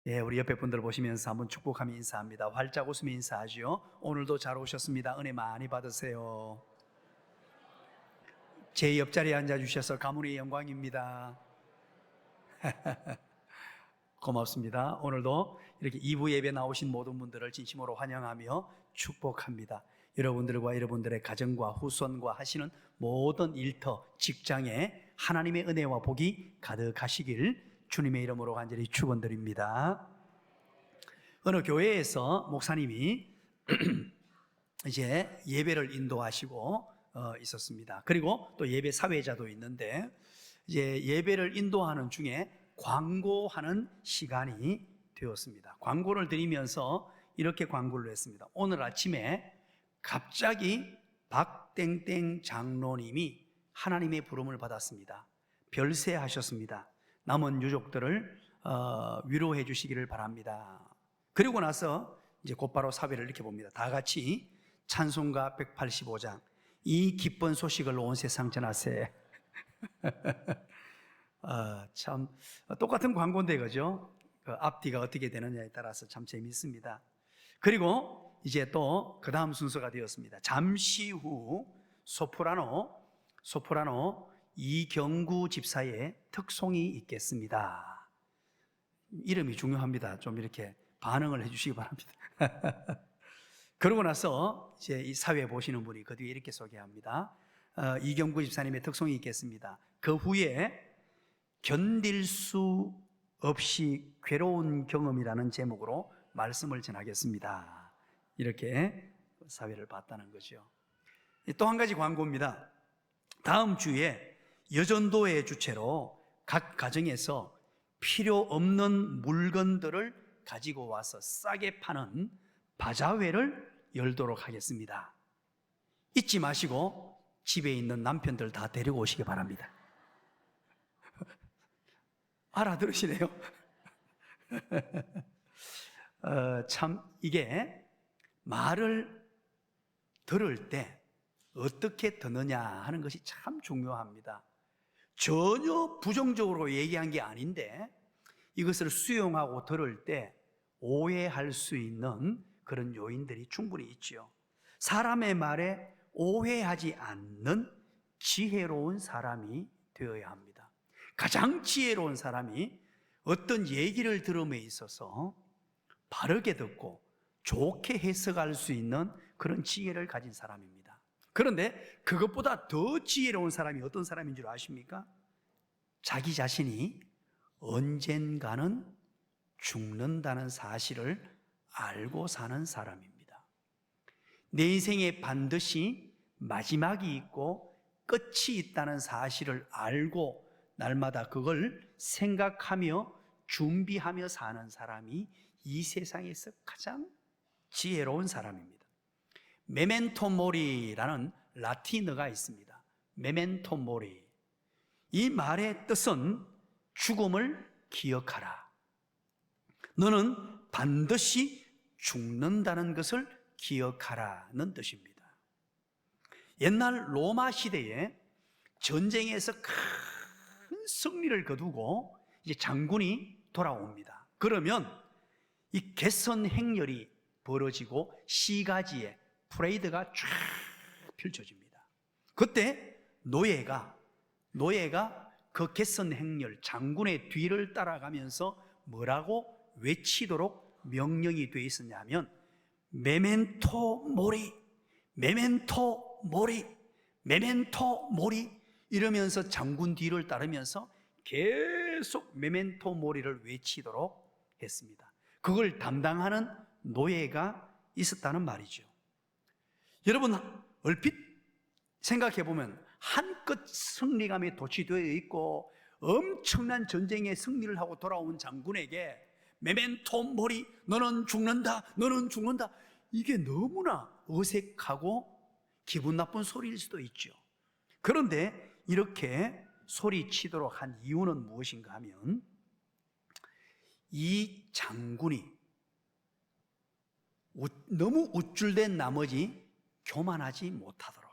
예, 우리 옆에 분들 보시면서 한번 축복하며 인사합니다. 활짝 웃으며 인사하죠. 오늘도 잘 오셨습니다. 은혜 많이 받으세요. 제 옆자리에 앉아주셔서 가문의 영광입니다. 고맙습니다. 오늘도 이렇게 2부 예배 나오신 모든 분들을 진심으로 환영하며 축복합니다. 여러분들과 여러분들의 가정과 후손과 하시는 모든 일터, 직장에 하나님의 은혜와 복이 가득하시길 주님의 이름으로 간절히 축원드립니다. 어느 교회에서 목사님이 이제 예배를 인도하시고 있었습니다. 그리고 또 예배 사회자도 있는데 이제 예배를 인도하는 중에 광고하는 시간이 되었습니다. 광고를 드리면서 이렇게 광고를 했습니다. 오늘 아침에 갑자기 박땡땡 장로님이 하나님의 부름을 받았습니다. 별세하셨습니다. 남은 유족들을 위로해 주시기를 바랍니다. 그리고 나서 이제 곧바로 사회를 이렇게 봅니다. 다 같이 찬송가 185장 이 기쁜 소식을 온 세상 전하세. 참 똑같은 광고인데 그죠? 그 앞뒤가 어떻게 되느냐에 따라서 참 재미있습니다. 그리고 이제 또 그 다음 순서가 되었습니다. 잠시 후 소프라노 이경구 집사의 특송이 있겠습니다. 이름이 중요합니다. 좀 이렇게 반응을 해주시기 바랍니다. 그러고 나서 이제 이 사회 보시는 분이 그 뒤에 이렇게 소개합니다. 이경구 집사님의 특송이 있겠습니다. 그 후에 견딜 수 없이 괴로운 경험이라는 제목으로 말씀을 전하겠습니다. 이렇게 사회를 봤다는 거죠. 또 한 가지 광고입니다. 다음 주에 여전도의 주체로 각 가정에서 필요 없는 물건들을 가지고 와서 싸게 파는 바자회를 열도록 하겠습니다. 잊지 마시고 집에 있는 남편들 다 데리고 오시기 바랍니다. 알아들으시네요. 참 이게 말을 들을 때 어떻게 듣느냐 하는 것이 참 중요합니다. 전혀 부정적으로 얘기한 게 아닌데 이것을 수용하고 들을 때 오해할 수 있는 그런 요인들이 충분히 있죠. 사람의 말에 오해하지 않는 지혜로운 사람이 되어야 합니다. 가장 지혜로운 사람이 어떤 얘기를 들음에 있어서 바르게 듣고 좋게 해석할 수 있는 그런 지혜를 가진 사람입니다. 그런데 그것보다 더 지혜로운 사람이 어떤 사람인 줄 아십니까? 자기 자신이 언젠가는 죽는다는 사실을 알고 사는 사람입니다. 내 인생에 반드시 마지막이 있고 끝이 있다는 사실을 알고 날마다 그걸 생각하며 준비하며 사는 사람이 이 세상에서 가장 지혜로운 사람입니다. 메멘토 모리라는 라틴어가 있습니다. 메멘토 모리. 이 말의 뜻은 죽음을 기억하라. 너는 반드시 죽는다는 것을 기억하라는 뜻입니다. 옛날 로마 시대에 전쟁에서 큰 승리를 거두고 이제 장군이 돌아옵니다. 그러면 이 개선 행렬이 벌어지고 시가지에 프레이드가 쫙 펼쳐집니다. 그때 노예가 그 개선 행렬 장군의 뒤를 따라가면서 뭐라고 외치도록 명령이 되어 있었냐면 메멘토 모리, 메멘토 모리, 메멘토 모리 이러면서 장군 뒤를 따르면서 계속 메멘토 모리를 외치도록 했습니다. 그걸 담당하는 노예가 있었다는 말이죠. 여러분 얼핏 생각해 보면 한껏 승리감에 도취되어 있고 엄청난 전쟁에 승리를 하고 돌아온 장군에게 메멘토 모리, 너는 죽는다, 너는 죽는다, 이게 너무나 어색하고 기분 나쁜 소리일 수도 있죠. 그런데 이렇게 소리치도록 한 이유는 무엇인가 하면 이 장군이 너무 우쭐된 나머지 교만하지 못하도록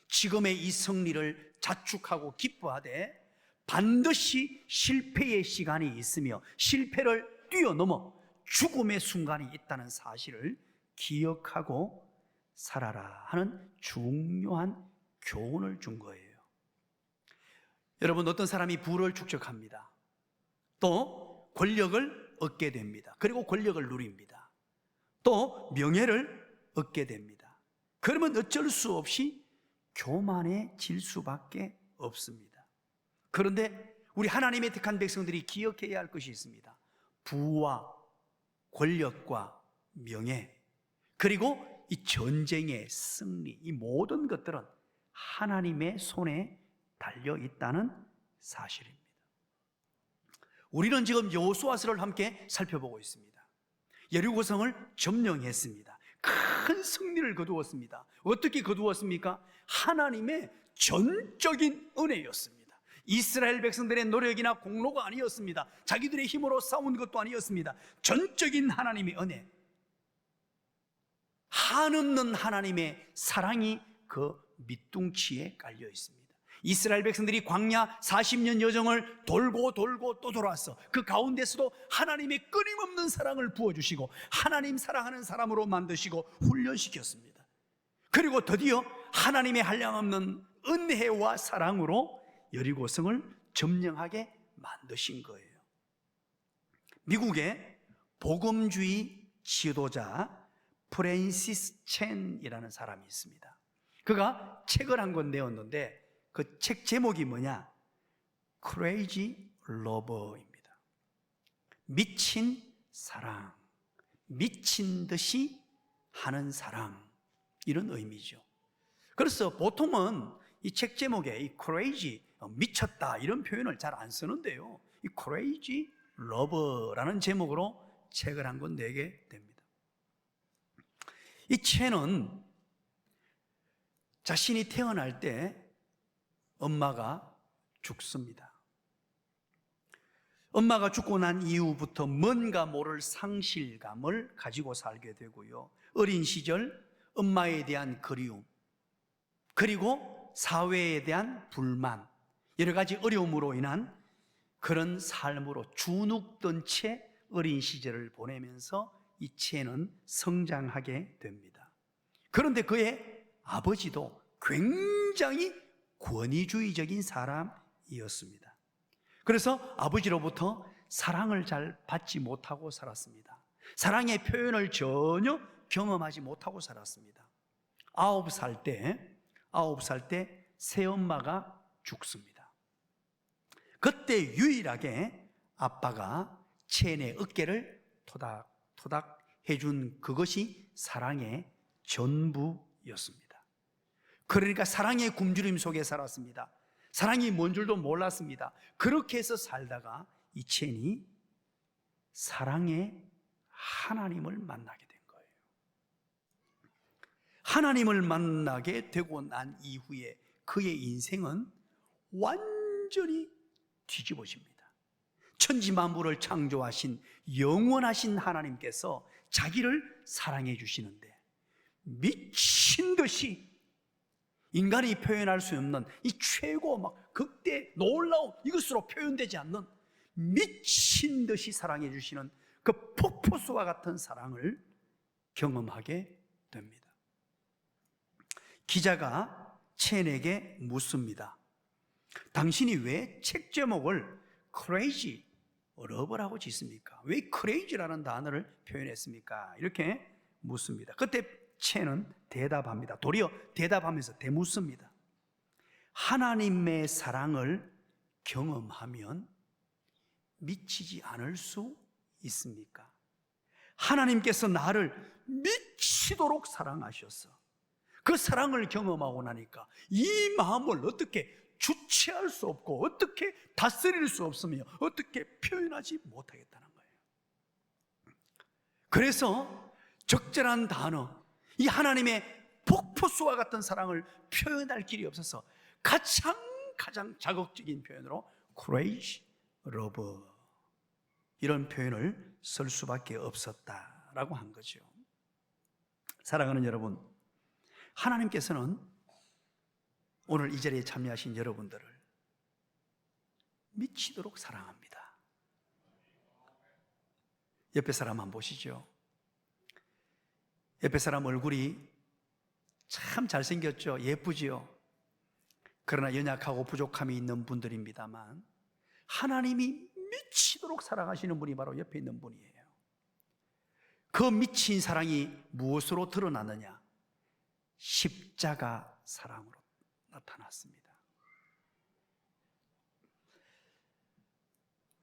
지금의 이 승리를 자축하고 기뻐하되 반드시 실패의 시간이 있으며 실패를 뛰어넘어 죽음의 순간이 있다는 사실을 기억하고 살아라 하는 중요한 교훈을 준 거예요. 여러분, 어떤 사람이 부를 축적합니다. 또 권력을 얻게 됩니다. 그리고 권력을 누립니다. 또 명예를 얻게 됩니다. 그러면 어쩔 수 없이 교만해질 수밖에 없습니다. 그런데 우리 하나님의 택한 백성들이 기억해야 할 것이 있습니다. 부와 권력과 명예, 그리고 이 전쟁의 승리, 이 모든 것들은 하나님의 손에 달려 있다는 사실입니다. 우리는 지금 여호수아서를 함께 살펴보고 있습니다. 여리고성을 점령했습니다. 큰 승리를 거두었습니다. 어떻게 거두었습니까? 하나님의 전적인 은혜였습니다. 이스라엘 백성들의 노력이나 공로가 아니었습니다. 자기들의 힘으로 싸운 것도 아니었습니다. 전적인 하나님의 은혜, 한없는 하나님의 사랑이 그 밑둥치에 깔려 있습니다. 이스라엘 백성들이 광야 40년 여정을 돌고 또 돌아서 그 가운데서도 하나님의 끊임없는 사랑을 부어주시고 하나님 사랑하는 사람으로 만드시고 훈련시켰습니다. 그리고 드디어 하나님의 한량없는 은혜와 사랑으로 여리고성을 점령하게 만드신 거예요. 미국의 복음주의 지도자 프랜시스 첸이라는 사람이 있습니다. 그가 책을 한 권 내었는데 그 책 제목이 뭐냐? Crazy Love입니다. 미친 사랑, 미친 듯이 하는 사랑, 이런 의미죠. 그래서 보통은 이 책 제목에 이 crazy, 미쳤다 이런 표현을 잘 안 쓰는데요, 이 crazy love라는 제목으로 책을 한 권 내게 됩니다. 이 첸은 자신이 태어날 때 엄마가 죽습니다. 엄마가 죽고 난 이후부터 뭔가 모를 상실감을 가지고 살게 되고요, 어린 시절 엄마에 대한 그리움, 그리고 사회에 대한 불만, 여러 가지 어려움으로 인한 그런 삶으로 주눅든 채 어린 시절을 보내면서 이 첸은 성장하게 됩니다. 그런데 그의 아버지도 굉장히 권위주의적인 사람이었습니다. 그래서 아버지로부터 사랑을 잘 받지 못하고 살았습니다. 사랑의 표현을 전혀 경험하지 못하고 살았습니다. 9살 때 새엄마가 죽습니다. 그때 유일하게 아빠가 첸의 어깨를 토닥토닥 해준 그것이 사랑의 전부였습니다. 그러니까 사랑의 굶주림 속에 살았습니다. 사랑이 뭔 줄도 몰랐습니다. 그렇게 해서 살다가 이 첸이 사랑의 하나님을 만나게 된 거예요. 하나님을 만나게 되고 난 이후에 그의 인생은 완전히 뒤집어집니다. 천지만물을 창조하신 영원하신 하나님께서 자기를 사랑해 주시는데 미친 듯이 인간이 표현할 수 없는 이 최고 막 극대 놀라운 이것으로 표현되지 않는 미친 듯이 사랑해 주시는 그 폭포수와 같은 사랑을 경험하게 됩니다. 기자가 첸에게 묻습니다. 당신이 왜 책 제목을 Crazy Love라고 짓습니까? 왜 Crazy라는 단어를 표현했습니까? 이렇게 묻습니다. 그때 첸은 대답합니다. 도리어 대답하면서 대묻습니다. 하나님의 사랑을 경험하면 미치지 않을 수 있습니까? 하나님께서 나를 미치도록 사랑하셔서 그 사랑을 경험하고 나니까 이 마음을 어떻게 주체할 수 없고 어떻게 다스릴 수 없으며 어떻게 표현하지 못하겠다는 거예요. 그래서 적절한 단어, 이 하나님의 폭포수와 같은 사랑을 표현할 길이 없어서 가장 자극적인 표현으로 crazy love, 이런 표현을 쓸 수밖에 없었다라고 한 거죠. 사랑하는 여러분, 하나님께서는 오늘 이 자리에 참여하신 여러분들을 미치도록 사랑합니다. 옆에 사람 한번 보시죠. 옆에 사람 얼굴이 참 잘생겼죠. 예쁘지요. 그러나 연약하고 부족함이 있는 분들입니다만 하나님이 미치도록 사랑하시는 분이 바로 옆에 있는 분이에요. 그 미친 사랑이 무엇으로 드러나느냐? 십자가 사랑으로 나타났습니다.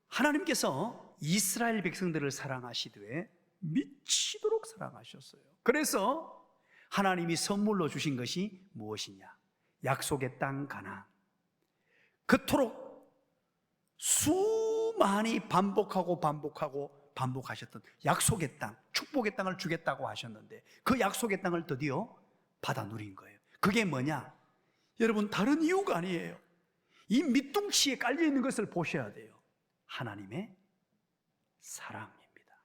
하나님께서 이스라엘 백성들을 사랑하시되 미치도록 사랑하셨어요. 그래서 하나님이 선물로 주신 것이 무엇이냐? 약속의 땅 가나안. 그토록 수많이 반복하셨던 약속의 땅, 축복의 땅을 주겠다고 하셨는데 그 약속의 땅을 드디어 받아 누린 거예요. 그게 뭐냐? 여러분, 다른 이유가 아니에요. 이 밑둥치에 깔려 있는 것을 보셔야 돼요. 하나님의 사랑입니다.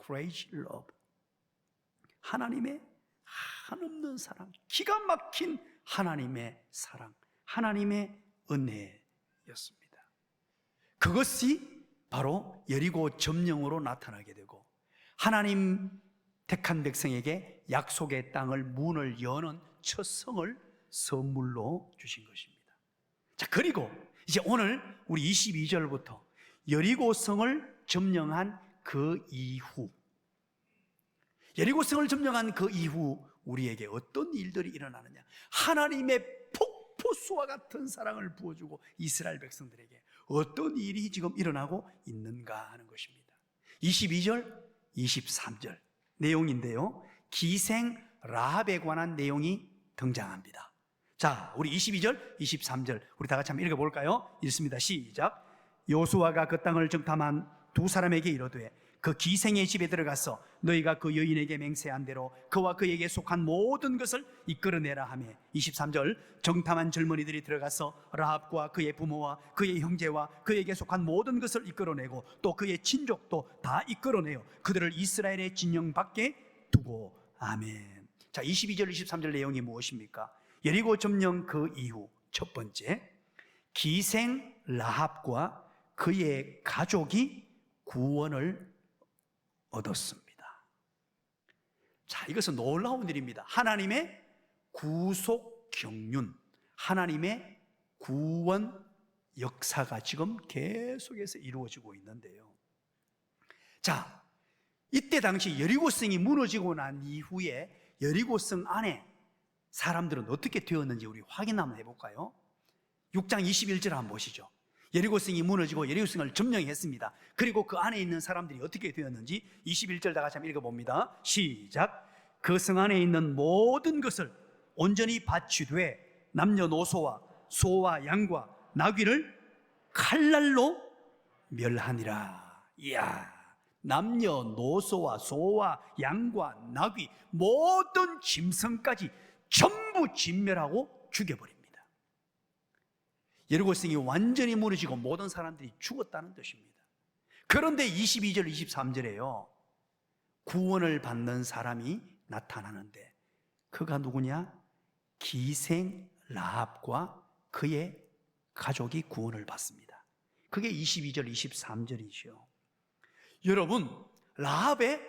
Crazy love. 하나님의 한없는 사랑, 기가 막힌 하나님의 사랑, 하나님의 은혜였습니다. 그것이 바로 여리고 점령으로 나타나게 되고 하나님 택한 백성에게 약속의 땅을 문을 여는 첫 성을 선물로 주신 것입니다. 자, 그리고 이제 오늘 우리 22절부터 여리고 성을 점령한 그 이후, 여리고성을 점령한 그 이후 우리에게 어떤 일들이 일어나느냐? 하나님의 폭포수와 같은 사랑을 부어주고 이스라엘 백성들에게 어떤 일이 지금 일어나고 있는가 하는 것입니다. 22절, 23절 내용인데요, 기생 라합에 관한 내용이 등장합니다. 자, 우리 22절, 23절 우리 다 같이 한번 읽어볼까요? 읽습니다. 시작. 요수아가 그 땅을 정탐한 두 사람에게 이르되 그 기생의 집에 들어가서 너희가 그 여인에게 맹세한 대로 그와 그에게 속한 모든 것을 이끌어내라 하며 23절 정탐한 젊은이들이 들어가서 라합과 그의 부모와 그의 형제와 그에게 속한 모든 것을 이끌어내고 또 그의 친족도 다 이끌어내어 그들을 이스라엘의 진영 밖에 두고 아멘. 자, 22절 23절 내용이 무엇입니까? 여리고 점령 그 이후 첫 번째, 기생 라합과 그의 가족이 구원을 얻었습니다. 자, 이것은 놀라운 일입니다. 하나님의 구속 경륜, 하나님의 구원 역사가 지금 계속해서 이루어지고 있는데요. 자, 이때 당시 여리고성이 무너지고 난 이후에 여리고성 안에 사람들은 어떻게 되었는지 우리 확인 한번 해볼까요? 6장 21절 한번 보시죠. 여리고성이 무너지고 여리고성을 점령했습니다. 그리고 그 안에 있는 사람들이 어떻게 되었는지 21절 다 같이 한번 읽어봅니다. 시작. 그 성 안에 있는 모든 것을 온전히 바치되 남녀노소와 소와 양과 나귀를 칼날로 멸하니라. 이야, 남녀노소와 소와 양과 나귀 모든 짐승까지 전부 진멸하고 죽여버립니다. 여리고성이 완전히 무너지고 모든 사람들이 죽었다는 뜻입니다. 그런데 22절 23절에요 구원을 받는 사람이 나타나는데 그가 누구냐? 기생 라합과 그의 가족이 구원을 받습니다. 그게 22절 23절이죠. 여러분, 라합의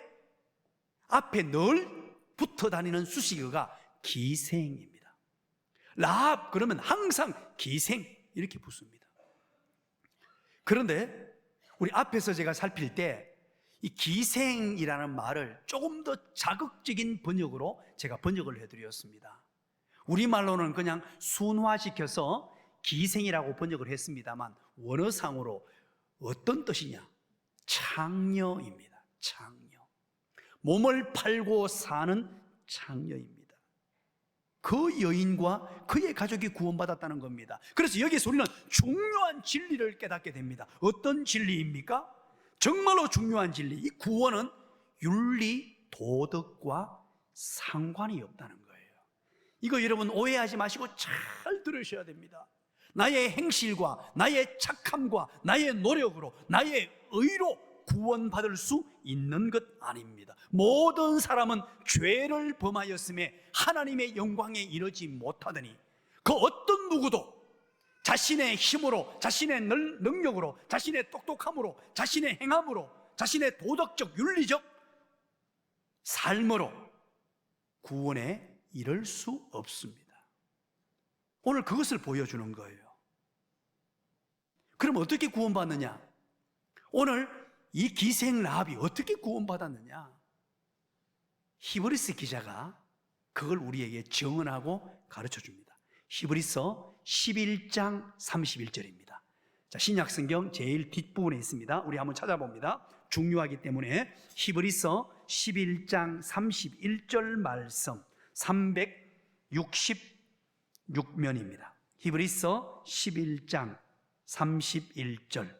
앞에 늘 붙어 다니는 수식어가 기생입니다. 라합 그러면 항상 기생 이렇게 붙습니다. 그런데 우리 앞에서 제가 살필 때 이 기생이라는 말을 조금 더 자극적인 번역으로 제가 번역을 해드렸습니다. 우리말로는 그냥 순화시켜서 기생이라고 번역을 했습니다만 원어상으로 어떤 뜻이냐? 창녀입니다. 창녀. 몸을 팔고 사는 창녀입니다. 그 여인과 그의 가족이 구원받았다는 겁니다. 그래서 여기서 우리는 중요한 진리를 깨닫게 됩니다. 어떤 진리입니까? 정말로 중요한 진리. 이 구원은 윤리, 도덕과 상관이 없다는 거예요. 이거 여러분 오해하지 마시고 잘 들으셔야 됩니다. 나의 행실과 나의 착함과 나의 노력으로 나의 의로 구원받을 수 있는 것 아닙니다. 모든 사람은 죄를 범하였음에 하나님의 영광에 이르지 못하더니 그 어떤 누구도 자신의 힘으로, 자신의 능력으로, 자신의 똑똑함으로, 자신의 행함으로, 자신의 도덕적, 윤리적 삶으로 구원에 이를 수 없습니다. 오늘 그것을 보여주는 거예요. 그럼 어떻게 구원받느냐? 오늘 이 기생 라합이 어떻게 구원받았느냐? 히브리서 기자가 그걸 우리에게 증언하고 가르쳐 줍니다. 히브리서 11장 31절입니다. 자, 신약성경 제일 뒷부분에 있습니다. 우리 한번 찾아봅니다. 중요하기 때문에 히브리서 11장 31절 말씀 366면입니다. 히브리서 11장 31절,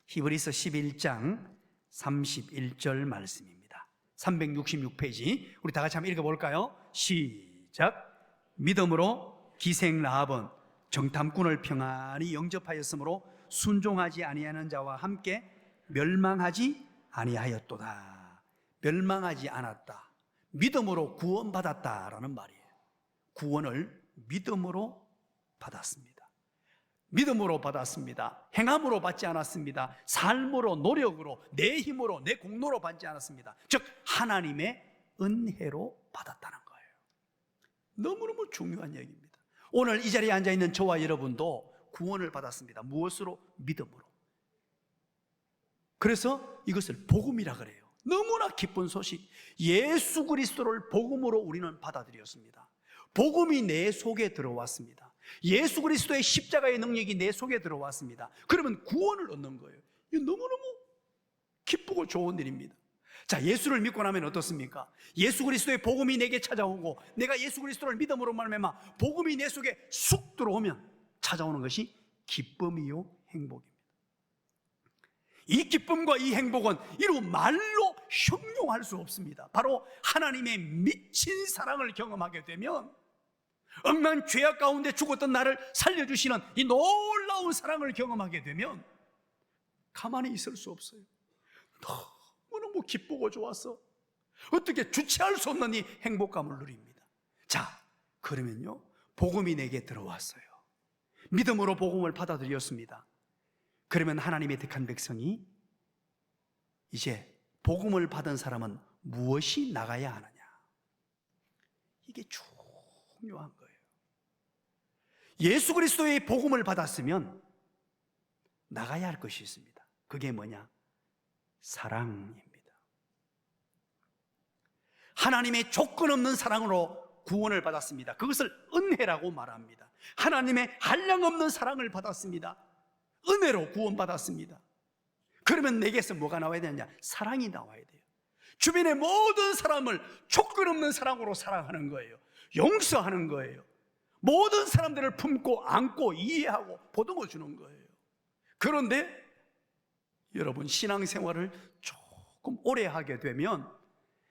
히브리서 11장 31절 말씀입니다. 366페이지 우리 다 같이 한번 읽어볼까요? 시작. 믿음으로 기생 라합은 정탐꾼을 평안히 영접하였으므로 순종하지 아니하는 자와 함께 멸망하지 아니하였도다. 멸망하지 않았다. 믿음으로 구원받았다라는 말이에요. 구원을 믿음으로 받았습니다. 믿음으로 받았습니다. 행함으로 받지 않았습니다. 삶으로, 노력으로, 내 힘으로, 내 공로로 받지 않았습니다. 즉 하나님의 은혜로 받았다는 거예요. 너무너무 중요한 얘기입니다. 오늘 이 자리에 앉아있는 저와 여러분도 구원을 받았습니다. 무엇으로? 믿음으로. 그래서 이것을 복음이라 그래요. 너무나 기쁜 소식. 예수 그리스도를 복음으로 우리는 받아들였습니다. 복음이 내 속에 들어왔습니다. 예수 그리스도의 십자가의 능력이 내 속에 들어왔습니다. 그러면 구원을 얻는 거예요. 이거 너무너무 기쁘고 좋은 일입니다. 자, 예수를 믿고 나면 어떻습니까? 예수 그리스도의 복음이 내게 찾아오고 내가 예수 그리스도를 믿음으로 말미암아 복음이 내 속에 쑥 들어오면 찾아오는 것이 기쁨이요 행복입니다. 이 기쁨과 이 행복은 이루 말로 형용할 수 없습니다. 바로 하나님의 미친 사랑을 경험하게 되면, 억만 죄악 가운데 죽었던 나를 살려주시는 이 놀라운 사랑을 경험하게 되면 가만히 있을 수 없어요. 너무너무 기쁘고 좋아서 어떻게 주체할 수 없는 이 행복감을 누립니다. 자, 그러면요, 복음이 내게 들어왔어요. 믿음으로 복음을 받아들였습니다. 그러면 하나님의 택한 백성이 이제 복음을 받은 사람은 무엇이 나가야 하느냐? 이게 중요한 거예요. 예수 그리스도의 복음을 받았으면 나가야 할 것이 있습니다. 그게 뭐냐? 사랑입니다. 하나님의 조건 없는 사랑으로 구원을 받았습니다. 그것을 은혜라고 말합니다. 하나님의 한량없는 사랑을 받았습니다. 은혜로 구원받았습니다. 그러면 내게서 뭐가 나와야 되느냐? 사랑이 나와야 돼요. 주변의 모든 사람을 조건 없는 사랑으로 사랑하는 거예요. 용서하는 거예요. 모든 사람들을 품고 안고 이해하고 보듬어 주는 거예요. 그런데 여러분, 신앙생활을 조금 오래 하게 되면,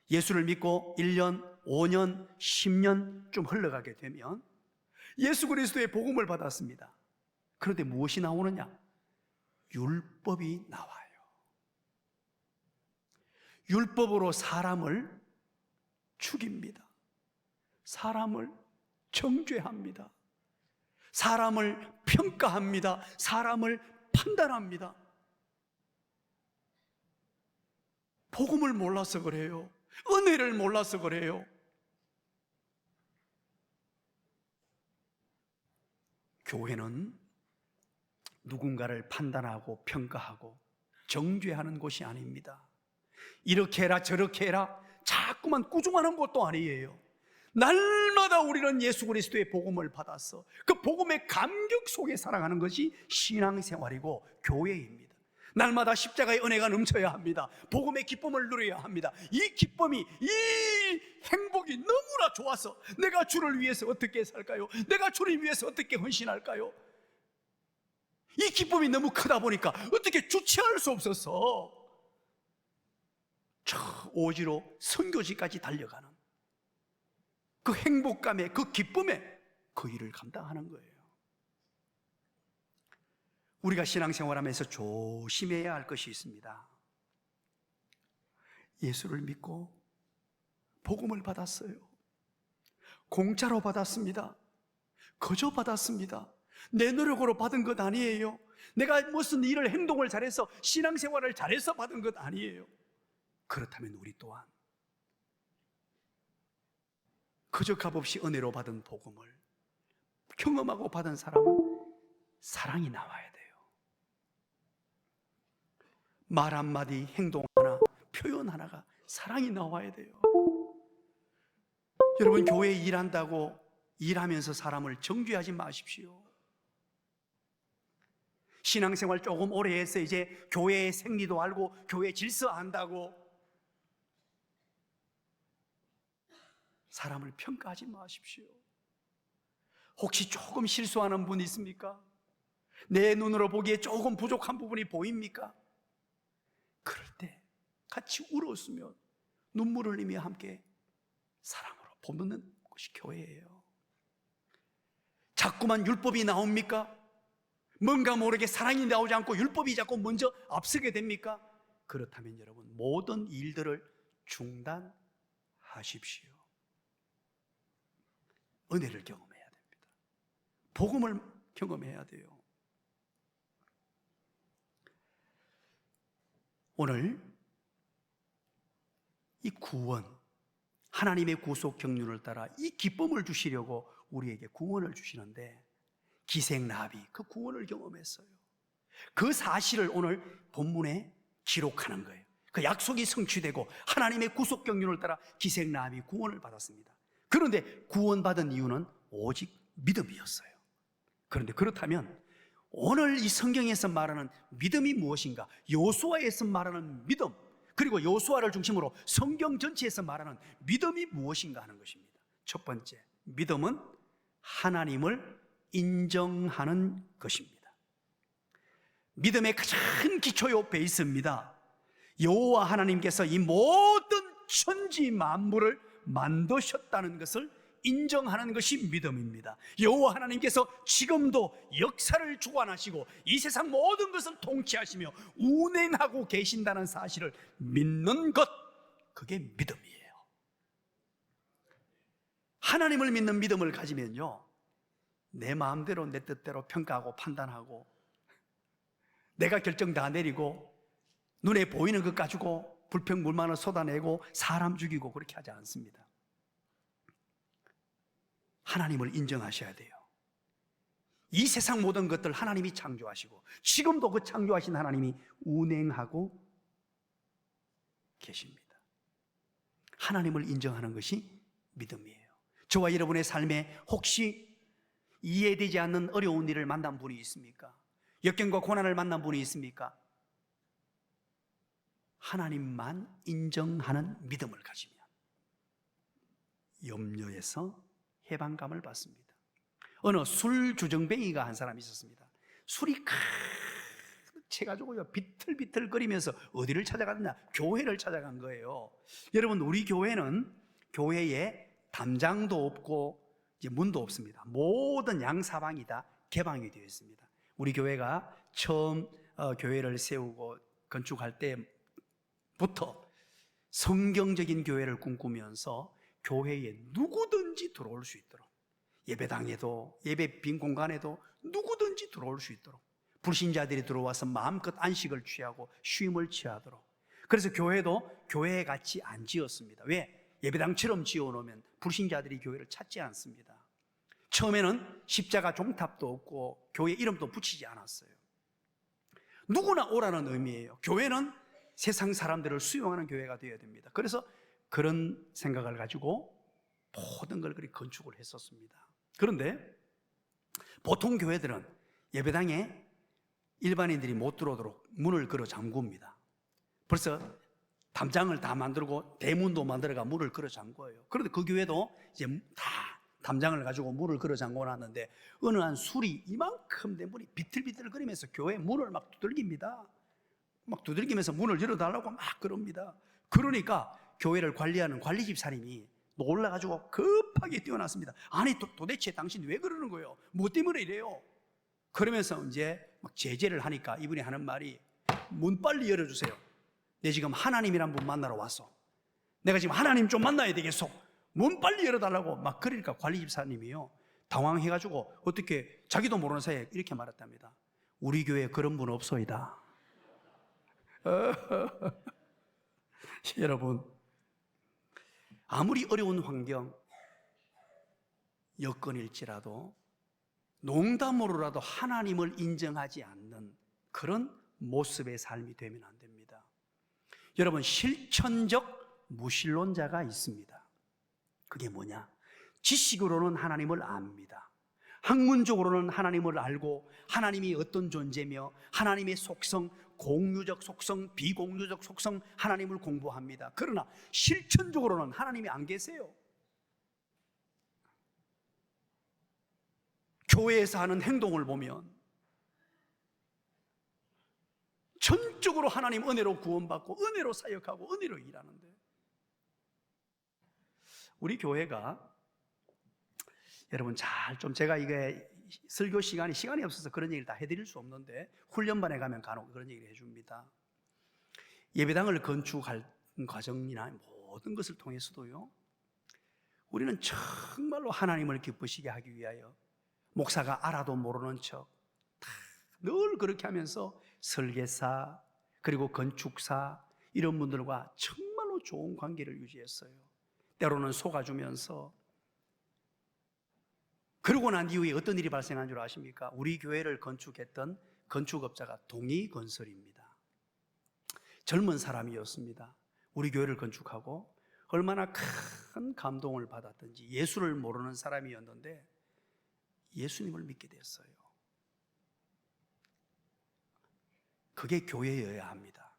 예수를 믿고 1년, 5년, 10년 좀 흘러가게 되면 예수 그리스도의 복음을 받았습니다. 그런데 무엇이 나오느냐? 율법이 나와요. 율법으로 사람을 죽입니다. 사람을 정죄합니다. 사람을 평가합니다. 사람을 판단합니다. 복음을 몰라서 그래요. 은혜를 몰라서 그래요. 교회는 누군가를 판단하고 평가하고 정죄하는 곳이 아닙니다. 이렇게 해라 저렇게 해라 자꾸만 꾸중하는 곳도 아니에요. 날마다 우리는 예수 그리스도의 복음을 받아서 그 복음의 감격 속에 살아가는 것이 신앙생활이고 교회입니다. 날마다 십자가의 은혜가 넘쳐야 합니다. 복음의 기쁨을 누려야 합니다. 이 기쁨이, 이 행복이 너무나 좋아서 내가 주를 위해서 어떻게 살까요? 내가 주를 위해서 어떻게 헌신할까요? 이 기쁨이 너무 크다 보니까 어떻게 주체할 수 없어서 저 오지로 선교지까지 달려가는 그 행복감에, 그 기쁨에 그 일을 감당하는 거예요. 우리가 신앙생활하면서 조심해야 할 것이 있습니다. 예수를 믿고 복음을 받았어요. 공짜로 받았습니다. 거저 받았습니다. 내 노력으로 받은 것 아니에요. 내가 무슨 일을 행동을 잘해서 신앙생활을 잘해서 받은 것 아니에요. 그렇다면 우리 또한 그저 값없이 은혜로 받은 복음을 경험하고 받은 사람은 사랑이 나와야 돼요. 말 한마디, 행동 하나, 표현 하나가 사랑이 나와야 돼요. 여러분, 교회에 일한다고 일하면서 사람을 정죄하지 마십시오. 신앙생활 조금 오래 해서 이제 교회의 생리도 알고 교회 질서 안다고 사람을 평가하지 마십시오. 혹시 조금 실수하는 분 있습니까? 내 눈으로 보기에 조금 부족한 부분이 보입니까? 그럴 때 같이 울었으면 눈물을 흘리며 함께 사랑으로 보는 것이 교회예요. 자꾸만 율법이 나옵니까? 뭔가 모르게 사랑이 나오지 않고 율법이 자꾸 먼저 앞서게 됩니까? 그렇다면 여러분, 모든 일들을 중단하십시오. 은혜를 경험해야 됩니다. 복음을 경험해야 돼요. 오늘 이 구원, 하나님의 구속 경륜을 따라 이 기쁨을 주시려고 우리에게 구원을 주시는데, 기생나비 그 구원을 경험했어요. 그 사실을 오늘 본문에 기록하는 거예요. 그 약속이 성취되고 하나님의 구속 경륜을 따라 기생나비 구원을 받았습니다. 그런데 구원받은 이유는 오직 믿음이었어요. 그런데 그렇다면 오늘 이 성경에서 말하는 믿음이 무엇인가? 여호수아에서 말하는 믿음, 그리고 여호수아를 중심으로 성경 전체에서 말하는 믿음이 무엇인가 하는 것입니다. 첫 번째, 믿음은 하나님을 인정하는 것입니다. 믿음의 가장 기초요 베이스입니다. 여호와 하나님께서 이 모든 천지 만물을 만드셨다는 것을 인정하는 것이 믿음입니다. 여호와 하나님께서 지금도 역사를 주관하시고 이 세상 모든 것을 통치하시며 운행하고 계신다는 사실을 믿는 것, 그게 믿음이에요. 하나님을 믿는 믿음을 가지면요, 내 마음대로 내 뜻대로 평가하고 판단하고 내가 결정 다 내리고 눈에 보이는 것 가지고 불평불만을 쏟아내고 사람 죽이고 그렇게 하지 않습니다. 하나님을 인정하셔야 돼요. 이 세상 모든 것들 하나님이 창조하시고 지금도 그 창조하신 하나님이 운행하고 계십니다. 하나님을 인정하는 것이 믿음이에요. 저와 여러분의 삶에 혹시 이해되지 않는 어려운 일을 만난 분이 있습니까? 역경과 고난을 만난 분이 있습니까? 하나님만 인정하는 믿음을 가지면 염려에서 해방감을 받습니다. 어느 술 주정뱅이가 한 사람이 있었습니다. 술이 가득 채가지고요, 비틀비틀거리면서 어디를 찾아갔냐? 교회를 찾아간 거예요. 여러분, 우리 교회는 교회에 담장도 없고 이제 문도 없습니다. 모든 양사방이 다 개방이 되어 있습니다. 우리 교회가 처음 교회를 세우고 건축할 때부터 성경적인 교회를 꿈꾸면서 교회에 누구든지 들어올 수 있도록, 예배당에도 예배 빈 공간에도 누구든지 들어올 수 있도록, 불신자들이 들어와서 마음껏 안식을 취하고 쉼을 취하도록, 그래서 교회도 교회같이 안 지었습니다. 왜? 예배당처럼 지어놓으면 불신자들이 교회를 찾지 않습니다. 처음에는 십자가 종탑도 없고 교회 이름도 붙이지 않았어요. 누구나 오라는 의미예요. 교회는 세상 사람들을 수용하는 교회가 되어야 됩니다. 그래서 그런 생각을 가지고 모든 걸 그렇게 건축을 했었습니다. 그런데 보통 교회들은 예배당에 일반인들이 못 들어오도록 문을 걸어 잠굽니다. 벌써 담장을 다 만들고 대문도 만들어가 문을 걸어 잠궈요. 그런데 그 교회도 이제 다 담장을 가지고 문을 걸어 잠궈 놨는데 어느 한 술이 이만큼 된 문이 비틀비틀거리면서 교회 문을 막 두들깁니다. 막 두들기면서 문을 열어달라고 막 그럽니다. 그러니까 교회를 관리하는 관리 집사님이 놀라가지고 급하게 뛰어났습니다. 아니 도대체 당신 왜 그러는 거예요? 뭐 때문에 이래요? 그러면서 이제 막 제재를 하니까 이분이 하는 말이, 문 빨리 열어주세요. 내 지금 하나님이란 분 만나러 왔어. 내가 지금 하나님 좀 만나야 되겠어. 문 빨리 열어달라고 막 그러니까 관리 집사님이요, 당황해가지고 어떻게 자기도 모르는 사이에 이렇게 말했답니다. 우리 교회에 그런 분 없소이다. 여러분, 아무리 어려운 환경, 여건일지라도 농담으로라도 하나님을 인정하지 않는 그런 모습의 삶이 되면 안 됩니다. 여러분, 실천적 무신론자가 있습니다. 그게 뭐냐? 지식으로는 하나님을 압니다. 학문적으로는 하나님을 알고 하나님이 어떤 존재며 하나님의 속성, 공유적 속성, 비공유적 속성, 하나님을 공부합니다. 그러나 실천적으로는 하나님이 안 계세요. 교회에서 하는 행동을 보면 전적으로 하나님 은혜로 구원받고 은혜로 사역하고 은혜로 일하는데, 우리 교회가 여러분 제가 이게 설교 시간이 없어서 그런 얘기를 다 해드릴 수 없는데 훈련반에 가면 간혹 그런 얘기를 해줍니다. 예배당을 건축할 과정이나 모든 것을 통해서도요, 우리는 정말로 하나님을 기쁘시게 하기 위하여 목사가 알아도 모르는 척 늘 그렇게 하면서 설계사 그리고 건축사 이런 분들과 정말로 좋은 관계를 유지했어요. 때로는 속아주면서. 그러고 난 이후에 어떤 일이 발생한 줄 아십니까? 우리 교회를 건축했던 건축업자가 동의건설입니다. 젊은 사람이었습니다. 우리 교회를 건축하고 얼마나 큰 감동을 받았던지. 예수를 모르는 사람이었는데 예수님을 믿게 됐어요. 그게 교회여야 합니다.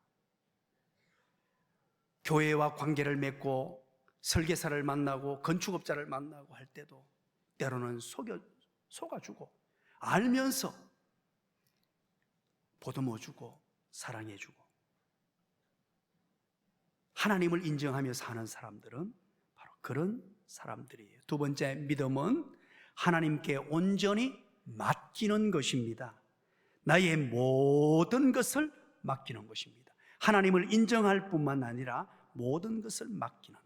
교회와 관계를 맺고 설계사를 만나고 건축업자를 만나고 할 때도 때로는 속아주고 알면서 보듬어주고 사랑해주고, 하나님을 인정하며 사는 사람들은 바로 그런 사람들이에요. 두 번째, 믿음은 하나님께 온전히 맡기는 것입니다. 나의 모든 것을 맡기는 것입니다. 하나님을 인정할 뿐만 아니라 모든 것을 맡기는.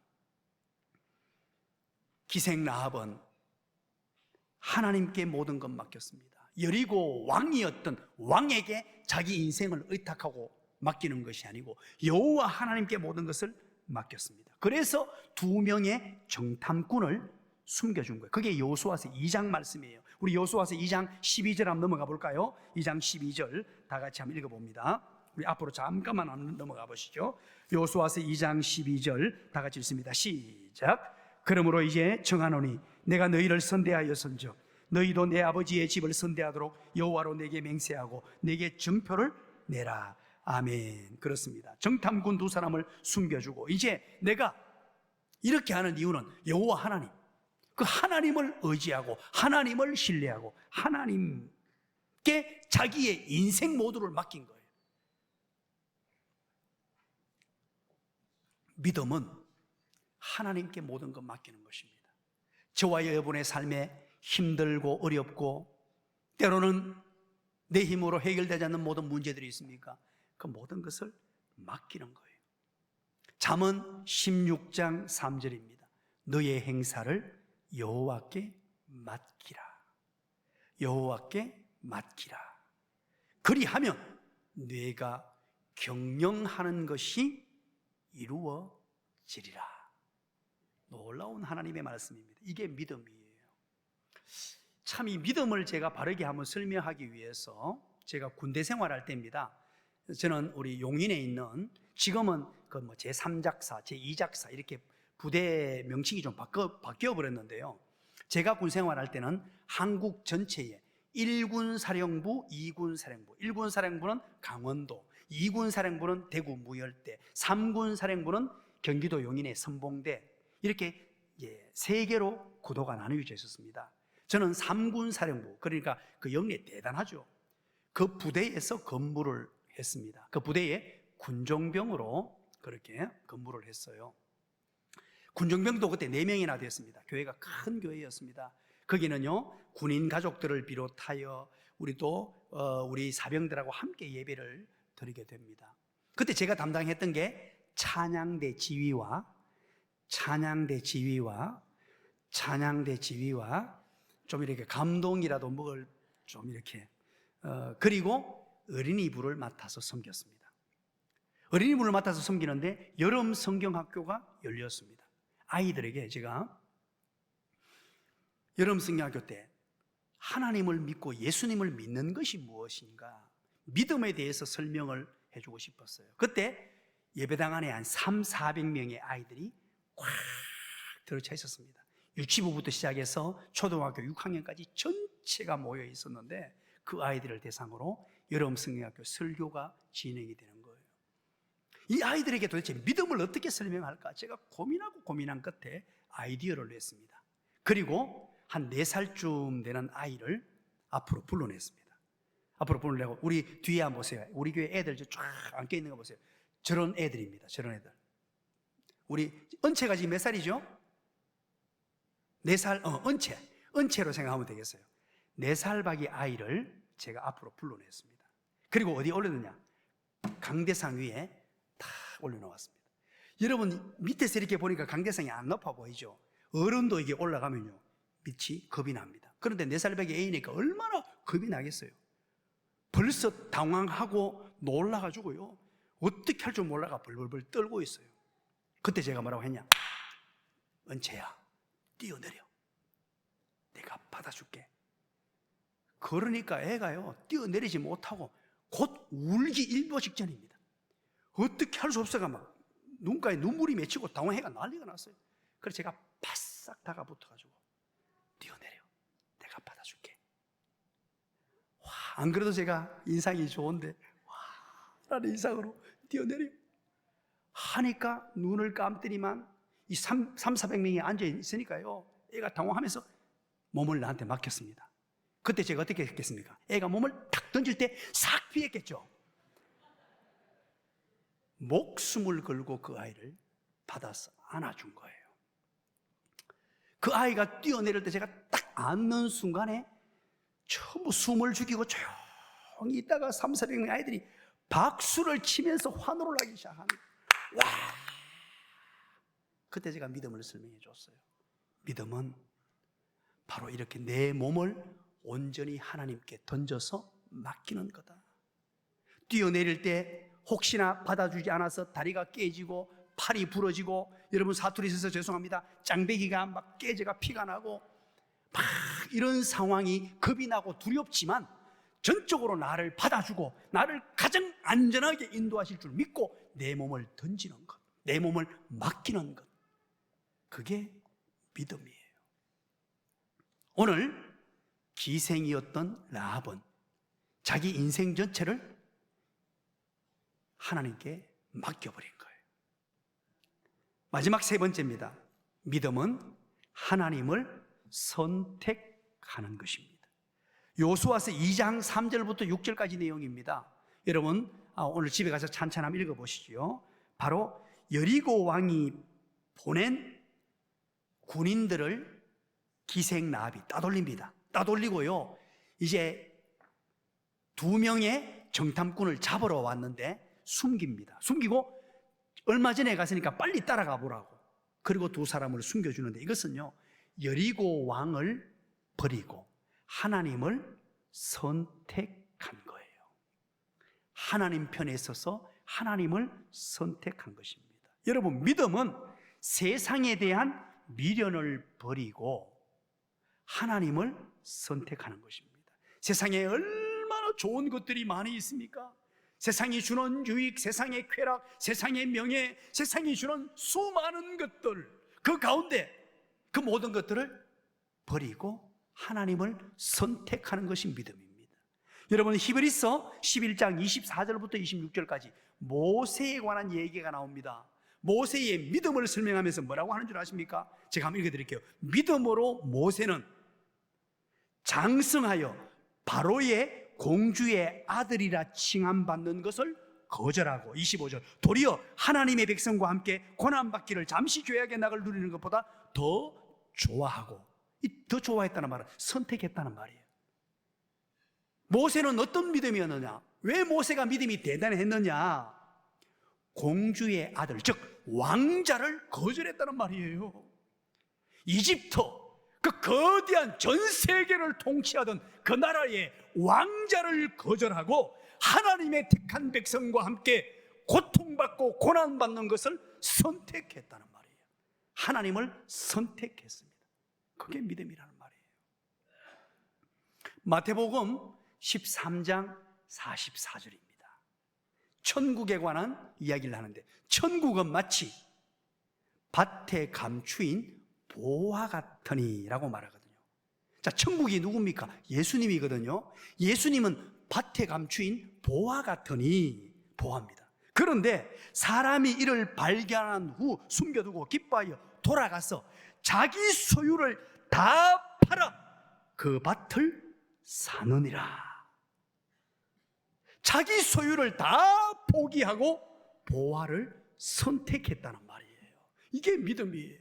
기생 라합은 하나님께 모든 것 맡겼습니다. 여리고 왕이었던 왕에게 자기 인생을 의탁하고 맡기는 것이 아니고 여호와 하나님께 모든 것을 맡겼습니다. 그래서 2명의 정탐꾼을 숨겨준 거예요. 그게 여호수아서 2장 말씀이에요. 우리 여호수아서 2장 12절 한번 넘어가 볼까요? 2장 12절 다 같이 한번 읽어봅니다. 우리 앞으로 잠깐만 넘어가 보시죠. 여호수아서 2장 12절 다 같이 읽습니다. 시작. 그러므로 이제 정하노니 내가 너희를 선대하였은즉 너희도 내 아버지의 집을 선대하도록 여호와로 내게 맹세하고 내게 증표를 내라. 아멘. 그렇습니다. 정탐꾼 2사람을 숨겨주고, 이제 내가 이렇게 하는 이유는 여호와 하나님, 그 하나님을 의지하고 하나님을 신뢰하고 하나님께 자기의 인생 모두를 맡긴 거예요. 믿음은 하나님께 모든 것 맡기는 것입니다. 저와 여러분의 삶에 힘들고 어렵고 때로는 내 힘으로 해결되지 않는 모든 문제들이 있습니까? 그 모든 것을 맡기는 거예요. 잠언 16장 3절입니다. 너의 행사를 여호와께 맡기라. 여호와께 맡기라. 그리하면 네가 경영하는 것이 이루어지리라. 놀라운 하나님의 말씀입니다. 이게 믿음이에요. 참 이 믿음을 제가 바르게 한번 설명하기 위해서 제가 군대 생활할 때입니다. 저는 우리 용인에 있는, 지금은 그 뭐 제3작사, 제2작사 이렇게 부대 명칭이 좀 바뀌어 버렸는데요. 제가 군 생활할 때는 한국 전체에 1군 사령부, 2군 사령부, 1군 사령부는 강원도, 2군 사령부는 대구 무열대, 3군 사령부는 경기도 용인의 선봉대, 이렇게 3개로 구도가 나누어져 있었습니다. 저는 3군 사령부, 그러니까 그 영리 대단하죠. 그 부대에서 근무를 했습니다. 그 부대에 군종병으로 그렇게 근무를 했어요. 군종병도 그때 4명이나 됐습니다. 교회가 큰 교회였습니다. 거기는요, 군인 가족들을 비롯하여 우리 사병들하고 함께 예배를 드리게 됩니다. 그때 제가 담당했던 게 찬양대 지휘와 좀 이렇게 감동이라도 먹을 좀 이렇게 그리고 어린이부를 맡아서 섬겼습니다. 어린이부를 맡아서 섬기는데 여름 성경학교가 열렸습니다. 아이들에게 제가 여름 성경학교 때 하나님을 믿고 예수님을 믿는 것이 무엇인가, 믿음에 대해서 설명을 해주고 싶었어요. 그때 예배당 안에 한 300~400명의 아이들이 꽉 들어차 있었습니다. 유치부부터 시작해서 초등학교 6학년까지 전체가 모여 있었는데 그 아이들을 대상으로 여름 성경학교 설교가 진행이 되는 거예요. 이 아이들에게 도대체 믿음을 어떻게 설명할까 제가 고민한 끝에 아이디어를 냈습니다. 그리고 한 4살쯤 되는 아이를 앞으로 불러냈습니다. 앞으로 불러내고 우리 뒤에 한번 보세요. 우리 교회 애들 쫙 앉아 있는 거 보세요. 저런 애들입니다. 저런 애들. 우리 은채가 지금 몇 살이죠? 4살. 은채로 생각하면 되겠어요. 4살 박이 아이를 제가 앞으로 불러냈습니다. 그리고 어디 올렸느냐? 강대상 위에 탁 올려놓았습니다. 여러분 밑에서 이렇게 보니까 강대상이 안 높아 보이죠? 어른도 이게 올라가면요 밑이 겁이 납니다. 그런데 4살 박이 애이니까 얼마나 겁이 나겠어요. 벌써 당황하고 놀라가지고요 어떻게 할 줄 몰라가 벌벌벌 떨고 있어요. 그때 제가 뭐라고 했냐? 은채야, 뛰어내려. 내가 받아줄게. 그러니까 애가요 뛰어내리지 못하고 곧 울기 일보 직전입니다. 어떻게 할 수 없어가 막 눈가에 눈물이 맺히고 당황해가 난리가 났어요. 그래서 제가 바싹 다가붙어가지고 뛰어내려. 내가 받아줄게. 와, 안 그래도 제가 인상이 좋은데 와 라는 인상으로 뛰어내려 하니까 눈을 감더니만 이 300~400명이 앉아 있으니까요 애가 당황하면서 몸을 나한테 맡겼습니다. 그때 제가 어떻게 했겠습니까? 애가 몸을 탁 던질 때 싹 피했겠죠. 목숨을 걸고 그 아이를 받아서 안아준 거예요. 그 아이가 뛰어내릴 때 제가 딱 안는 순간에 전부 숨을 죽이고 조용히 있다가 300~400명의 아이들이 박수를 치면서 환호를 하기 시작합니다. 와! 그때 제가 믿음을 설명해 줬어요. 믿음은 바로 이렇게 내 몸을 온전히 하나님께 던져서 맡기는 거다. 뛰어내릴 때 혹시나 받아주지 않아서 다리가 깨지고 팔이 부러지고, 여러분 사투리 있어서 죄송합니다, 짱배기가 막 깨져가 피가 나고 막 이런 상황이 겁이 나고 두렵지만 전적으로 나를 받아주고 나를 가장 안전하게 인도하실 줄 믿고 내 몸을 던지는 것, 내 몸을 맡기는 것, 그게 믿음이에요. 오늘 기생이었던 라합은 자기 인생 전체를 하나님께 맡겨버린 거예요. 마지막 3번째입니다. 믿음은 하나님을 선택하는 것입니다. 요수아서 2장 3절부터 6절까지 내용입니다. 여러분 오늘 집에 가서 찬찬히 한번 읽어보시죠. 바로 여리고 왕이 보낸 군인들을 기생 라합이 따돌립니다. 따돌리고요 이제 2명의 정탐꾼을 잡으러 왔는데 숨깁니다. 숨기고 얼마 전에 갔으니까 빨리 따라가 보라고. 그리고 2 사람을 숨겨주는데 이것은요 여리고 왕을 버리고 하나님을 선택한 거예요. 하나님 편에 서서 하나님을 선택한 것입니다. 여러분 믿음은 세상에 대한 미련을 버리고 하나님을 선택하는 것입니다. 세상에 얼마나 좋은 것들이 많이 있습니까? 세상이 주는 유익, 세상의 쾌락, 세상의 명예, 세상이 주는 수많은 것들, 그 가운데 그 모든 것들을 버리고 하나님을 선택하는 것이 믿음입니다. 여러분 히브리서 11장 24절부터 26절까지 모세에 관한 얘기가 나옵니다. 모세의 믿음을 설명하면서 뭐라고 하는 줄 아십니까? 제가 한번 읽어드릴게요. 믿음으로 모세는 장성하여 바로의 공주의 아들이라 칭함받는 것을 거절하고, 25절, 도리어 하나님의 백성과 함께 고난받기를 잠시 죄악의 낙을 누리는 것보다 더 좋아하고, 더 좋아했다는 말은 선택했다는 말이에요. 모세는 어떤 믿음이었느냐? 왜 모세가 믿음이 대단했느냐? 공주의 아들, 즉 왕자를 거절했다는 말이에요. 이집트 그 거대한 전 세계를 통치하던 그 나라의 왕자를 거절하고 하나님의 택한 백성과 함께 고통받고 고난받는 것을 선택했다는 말이에요. 하나님을 선택했습니다. 그게 믿음이라는 말이에요. 마태복음 13장 44절입니다. 천국에 관한 이야기를 하는데, 천국은 마치 밭에 감추인 보화 같으니 라고 말하거든요. 자, 천국이 누굽니까? 예수님이거든요. 예수님은 밭에 감추인 보화 같으니, 보화입니다. 그런데 사람이 이를 발견한 후 숨겨두고 기뻐하여 돌아가서 자기 소유를 다 팔아 그 밭을 사느니라. 자기 소유를 다 포기하고 보화를 선택했다는 말이에요. 이게 믿음이에요.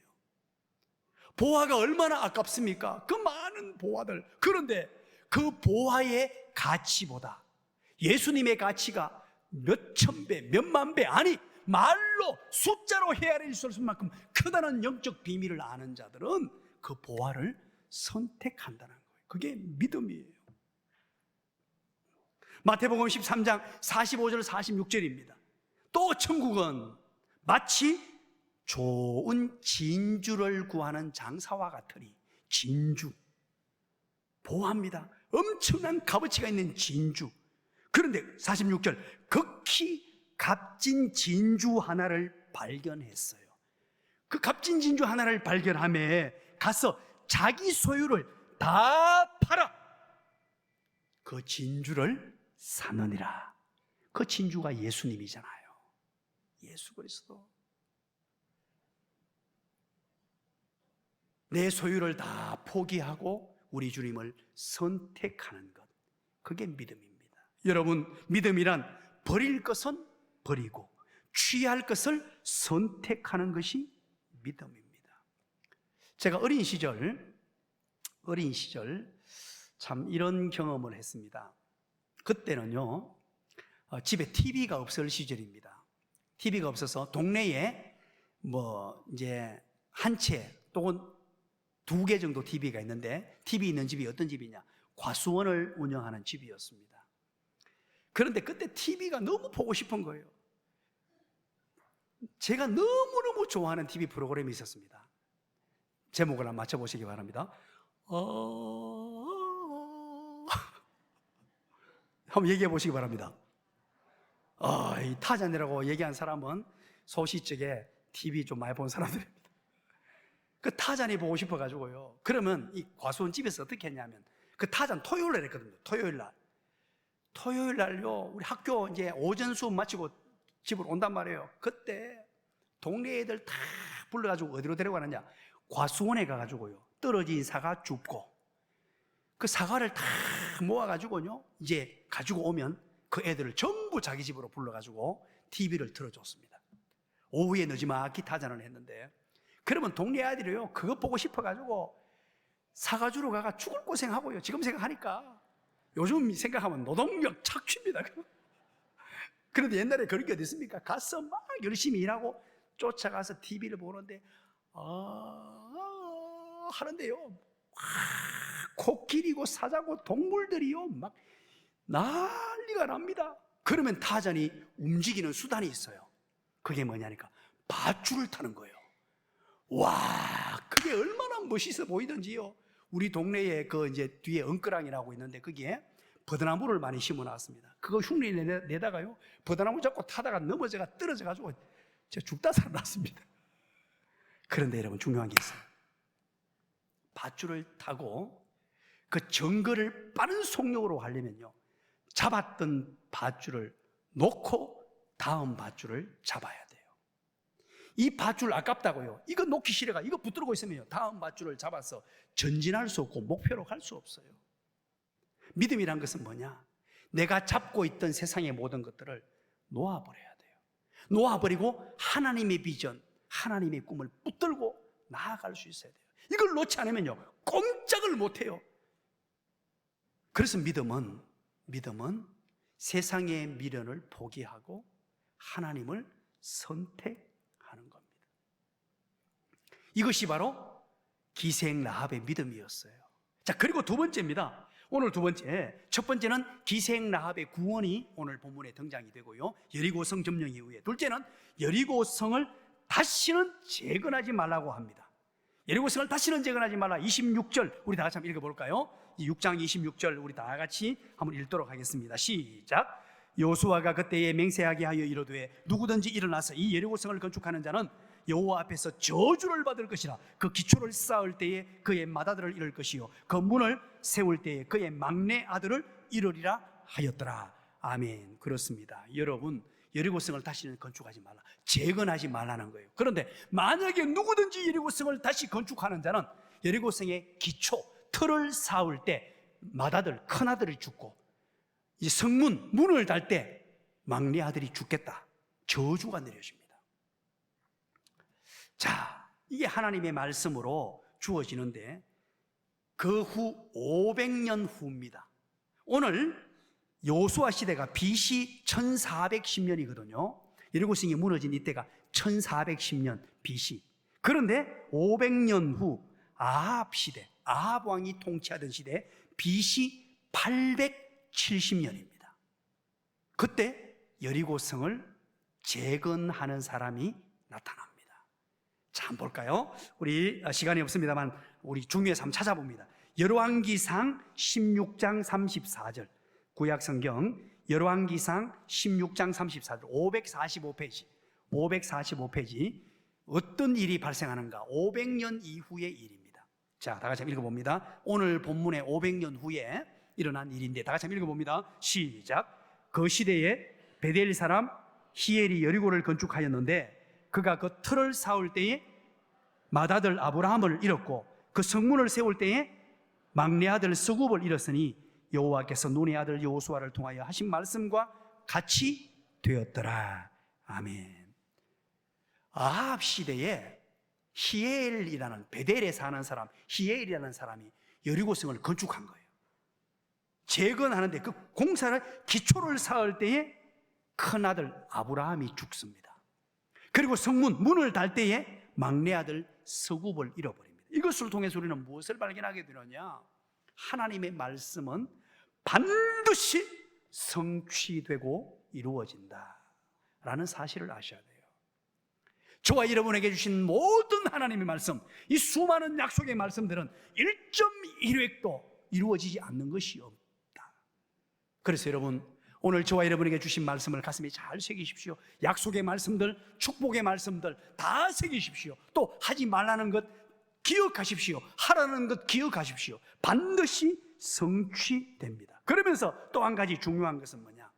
보화가 얼마나 아깝습니까? 그 많은 보화들. 그런데 그 보화의 가치보다 예수님의 가치가 몇천 배, 몇만 배, 아니 말로 숫자로 헤아릴 수 없을 만큼 크다는 영적 비밀을 아는 자들은 그 보화를 선택한다는 거예요. 그게 믿음이에요. 마태복음 13장 45절 46절입니다. 또 천국은 마치 좋은 진주를 구하는 장사와 같으니, 진주, 보화입니다. 엄청난 값어치가 있는 진주. 그런데 46절, 극히 값진 진주 하나를 발견했어요. 그 값진 진주 하나를 발견하며 가서 자기 소유를 다 팔아 그 진주를 사느니라. 그 진주가 예수님이잖아요. 예수 그리스도. 내 소유를 다 포기하고 우리 주님을 선택하는 것, 그게 믿음입니다. 여러분, 믿음이란 버릴 것은 버리고 취할 것을 선택하는 것이 믿음입니다. 제가 어린 시절 참 이런 경험을 했습니다. 그때는요, 집에 TV가 없을 시절입니다. TV가 없어서 동네에 이제 한 채 또는 두 개 정도 TV가 있는데, TV 있는 집이 어떤 집이냐? 과수원을 운영하는 집이었습니다. 그런데 그때 TV가 너무 보고 싶은 거예요. 제가 너무너무 좋아하는 TV 프로그램이 있었습니다. 제목을 한번 맞춰보시기 바랍니다. 한번 얘기해 보시기 바랍니다. 이 타잔이라고 얘기한 사람은 소시적에 TV 좀 많이 본 사람들입니다. 그 타잔이 보고 싶어가지고요. 그러면 이 과수원 집에서 어떻게 했냐면, 그 타잔 토요일 날 했거든요. 토요일 날요, 우리 학교 이제 오전 수업 마치고 집으로 온단 말이에요. 그때 동네 애들 다 불러가지고 어디로 데려가느냐? 과수원에 가가지고요, 떨어진 사과 줍고, 그 사과를 다 모아가지고요, 이제 가지고 오면 그 애들을 전부 자기 집으로 불러가지고 TV를 틀어줬습니다. 오후에 늦지막히 타잔을 했는데, 그러면 동네 아이들이요, 그거 보고 싶어가지고 사과 주러 가가 죽을 고생하고요. 지금 생각하니까, 요즘 생각하면 노동력 착취입니다. 그런데 옛날에 그런 게 어디 있습니까? 가서 막 열심히 일하고 쫓아가서 TV를 보는데, 하는데요, 코끼리고 사자고 동물들이요, 막 난리가 납니다. 그러면 타잔이 움직이는 수단이 있어요. 그게 뭐냐니까 밧줄을 타는 거예요. 와, 그게 얼마나 멋있어 보이던지요. 우리 동네에 그 이제 뒤에 엉끄랑이라고 있는데, 거기에 버드나무를 많이 심어 놨습니다. 그거 흉내 내다가요, 버드나무 잡고 타다가 넘어져가 떨어져 가지고 제가 죽다 살아났습니다. 그런데 여러분, 중요한 게 있어요. 밧줄을 타고 그 정거를 빠른 속력으로 하려면요, 잡았던 밧줄을 놓고 다음 밧줄을 잡아야 돼요. 이 밧줄 아깝다고요, 이거 놓기 싫어가 이거 붙들고 있으면요, 다음 밧줄을 잡아서 전진할 수 없고 목표로 갈 수 없어요. 믿음이란 것은 뭐냐? 내가 잡고 있던 세상의 모든 것들을 놓아버려야 돼요. 놓아버리고 하나님의 비전, 하나님의 꿈을 붙들고 나아갈 수 있어야 돼요. 이걸 놓지 않으면요, 꼼짝을 못해요. 그래서 믿음은 세상의 미련을 포기하고 하나님을 선택하는 겁니다. 이것이 바로 기생 라합의 믿음이었어요. 자, 그리고 두 번째입니다. 오늘 두 번째, 첫 번째는 기생 라합의 구원이 오늘 본문에 등장이 되고요, 여리고성 점령 이후에. 둘째는 여리고성을 다시는 재건하지 말라고 합니다. 여리고성을 다시는 재건하지 말라. 26절 우리 다 같이 한번 읽어볼까요? 6장 26절 우리 다 같이 한번 읽도록 하겠습니다. 시작. 여호수아가 그때에 맹세하게 하여 이르되 누구든지 일어나서 이 여리고성을 건축하는 자는 여호와 앞에서 저주를 받을 것이라. 그 기초를 쌓을 때에 그의 맏아들을 잃을 것이요 그 문을 세울 때에 그의 막내 아들을 잃으리라 하였더라. 아멘. 그렇습니다. 여러분, 여리고성을 다시는 건축하지 말라, 재건하지 말라는 거예요. 그런데 만약에 누구든지 여리고성을 다시 건축하는 자는 여리고성의 기초, 틀을 쌓을 때 맏아들, 큰아들이 죽고 이 성문, 문을 달 때 막내 아들이 죽겠다. 저주가 내려집니다. 자, 이게 하나님의 말씀으로 주어지는데 그 후 500년 후입니다. 오늘 여호수아 시대가 BC 1410년이거든요. 여리고성이 무너진 이때가 1410년 BC. 그런데 500년 후 아합 시대, 아합 왕이 통치하던 시대 BC 870년입니다. 그때 여리고성을 재건하는 사람이 나타납니다. 자, 한번 볼까요? 우리 시간이 없습니다만 우리 중요해서 한번 찾아봅니다. 열왕기상 16장 34절, 구약성경 열왕기상 16장 34절, 545페이지 545페이지. 어떤 일이 발생하는가? 500년 이후의 일입니다. 자, 다 같이 한번 읽어봅니다. 오늘 본문의 500년 후에 일어난 일인데 다 같이 한번 읽어봅니다. 시작. 그 시대에 베델 사람 히엘이 여리고를 건축하였는데 그가 그 틀을 쌓을 때에 맏아들 아브라함을 잃었고 그 성문을 세울 때에 막내 아들 스굽을 잃었으니 여호와께서 눈의 아들 여호수아를 통하여 하신 말씀과 같이 되었더라. 아멘. 아합 시대에 히엘이라는, 베델에 사는 사람, 히엘이라는 사람이 여리고성을 건축한 거예요. 재건하는데 그 공사를, 기초를 쌓을 때에 큰아들 아브라함이 죽습니다. 그리고 성문, 문을 달 때에 막내 아들 스굽을 잃어버립니다. 이것을 통해서 우리는 무엇을 발견하게 되느냐? 하나님의 말씀은 반드시 성취되고 이루어진다라는 사실을 아셔야 돼요. 저와 여러분에게 주신 모든 하나님의 말씀, 이 수많은 약속의 말씀들은 1.1획도 이루어지지 않는 것이 없다. 그래서 여러분, 오늘 저와 여러분에게 주신 말씀을 가슴에 잘 새기십시오. 약속의 말씀들, 축복의 말씀들 다 새기십시오. 또 하지 말라는 것 기억하십시오. 하라는 것 기억하십시오. 반드시 성취됩니다. 그러면서 또 한 가지 중요한 것은 뭐냐?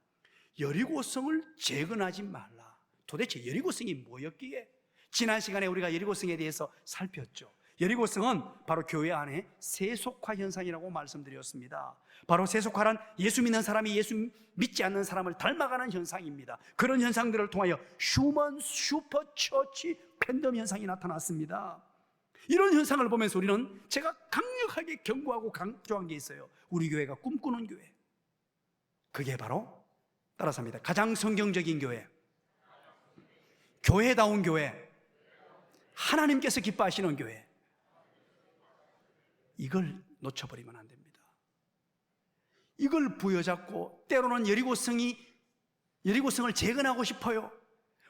여리고성을 재건하지 말라. 도대체 여리고성이 뭐였기에? 지난 시간에 우리가 여리고성에 대해서 살폈죠. 여리고성은 바로 교회 안에 세속화 현상이라고 말씀드렸습니다. 바로 세속화란 예수 믿는 사람이 예수 믿지 않는 사람을 닮아가는 현상입니다. 그런 현상들을 통하여 휴먼 슈퍼처치 팬덤 현상이 나타났습니다. 이런 현상을 보면서 우리는, 제가 강력하게 경고하고 강조한 게 있어요. 우리 교회가 꿈꾸는 교회, 그게 바로 따라서 합니다. 가장 성경적인 교회, 교회다운 교회, 하나님께서 기뻐하시는 교회, 이걸 놓쳐버리면 안 됩니다. 이걸 부여잡고 때로는 여리고성을 재건하고 싶어요.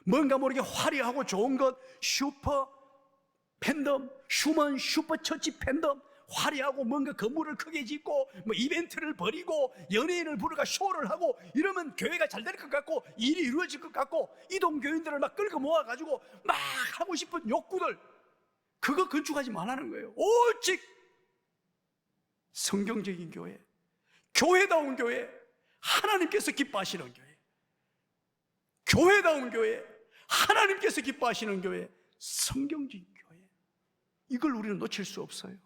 뭔가 모르게 화려하고 좋은 것, 슈퍼 팬덤, 휴먼 슈퍼처치 팬덤, 화려하고 뭔가 건물을 크게 짓고 뭐 이벤트를 벌이고 연예인을 부르가 쇼를 하고 이러면 교회가 잘 될 것 같고 일이 이루어질 것 같고 이동 교인들을 막 끌고 모아가지고 막 하고 싶은 욕구들, 그거 건축하지 말라는 거예요. 오직 성경적인 교회, 교회다운 교회, 하나님께서 기뻐하시는 교회, 교회다운 교회, 하나님께서 기뻐하시는 교회, 성경적인 교회, 이걸 우리는 놓칠 수 없어요.